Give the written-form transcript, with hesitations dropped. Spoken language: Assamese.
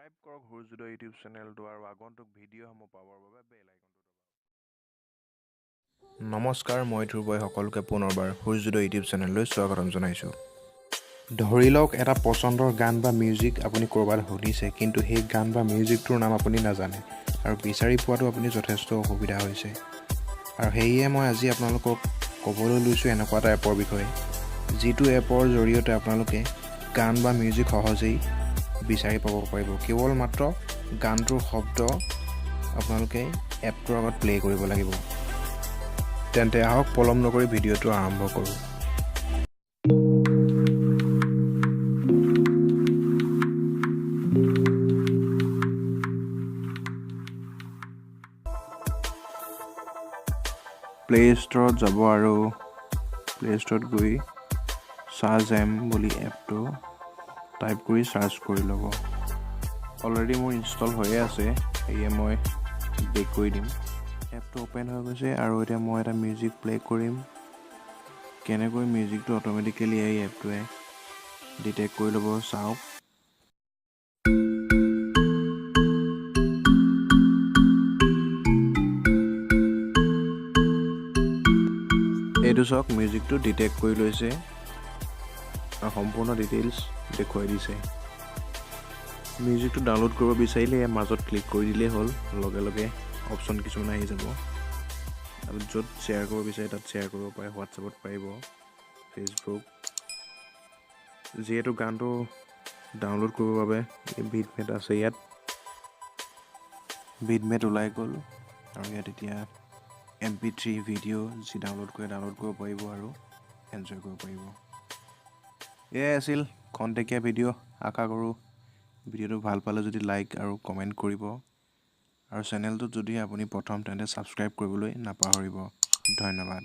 সাবস্ক্ৰাইব কৰক সূৰ্যোদয় ইউটিউব চেনেলটো আৰু আগন্তুক ভিডিঅ'সমূহ পাবৰ বাবে বেল আইকনটো দবাওক। নমস্কাৰ, মই ধ্ৰুৱই সকলোকে পুনৰবাৰ সূৰ্যোদয় ইউটিউব চেনেললৈ স্বাগতম জনাইছোঁ। ধৰি লওক এটা পচন্দৰ গান বা মিউজিক আপুনি ক'ৰবাত শুনিছে, কিন্তু সেই গান বা মিউজিকটোৰ নাম আপুনি নাজানে আৰু বিচাৰি পোৱাটো আপুনি যথেষ্ট অসুবিধা হৈছে। আৰু সেয়ে মই আজি আপোনালোকক ক'বলৈ লৈছোঁ এনেকুৱা এটা এপৰ বিষয়ে, যিটো এপৰ জৰিয়তে আপোনালোকে গান বা মিউজিক সহজেই বিচাৰি পাব পাৰিব। কেৱল মাত্ৰ গানটোৰ শব্দ আপোনালোকে এপটোৰ আগত প্লে' কৰিব লাগিব। তেন্তে আহক পলম নকৰি ভিডিঅ'টো আৰম্ভ কৰোঁ। প্লে' ষ্ট'ৰত যাব আৰু প্লে' ষ্ট'ৰত গৈ Shazam বুলি এপটো টাইপ কৰি চাৰ্চ কৰি ল'ব। অলৰেডি মোৰ ইনষ্টল হৈয়ে আছে, সেয়ে মই বেক কৰি দিম। এপটো অ'পেন হৈ গৈছে আৰু এতিয়া মই এটা মিউজিক প্লে' কৰিম। কেনেকৈ মিউজিকটো অট'মেটিকেলি এই এপটোৱে ডিটেক্ট কৰি ল'ব চাওক। এইটো চাওক, মিউজিকটো ডিটেক্ট কৰি লৈছে আৰু সম্পূৰ্ণ ডিটেইলছ দেখুৱাই দিছে। মিউজিকটো ডাউনলোড কৰিব বিচাৰিলে ইয়াৰ মাজত ক্লিক কৰি দিলেই হ'ল, লগে লগে অপশ্যন কিছুমান আহি যাব। আৰু য'ত শ্বেয়াৰ কৰিব বিচাৰে তাত শ্বেয়াৰ কৰিব পাৰে, হোৱাটছএপত পাৰিব, ফেচবুক। যিহেতু গানটো ডাউনলোড কৰিবৰ বাবে বিটমেট আছে, ইয়াত বিটমেট ওলাই গ'ল আৰু ইয়াত এতিয়া MP3 ভিডিঅ' যি ডাউনলোড কৰিব পাৰিব আৰু এনজয় কৰিব পাৰিব। এয়াই আছিল খন্তেকীয়া ভিডিঅ'। আশা কৰোঁ ভিডিঅ'টো ভাল পালে যদি লাইক আৰু কমেণ্ট কৰিব, আৰু চেনেলটোত যদি আপুনি প্ৰথম তেন্তে ছাবস্ক্ৰাইব কৰিবলৈ নাপাহৰিব। ধন্যবাদ।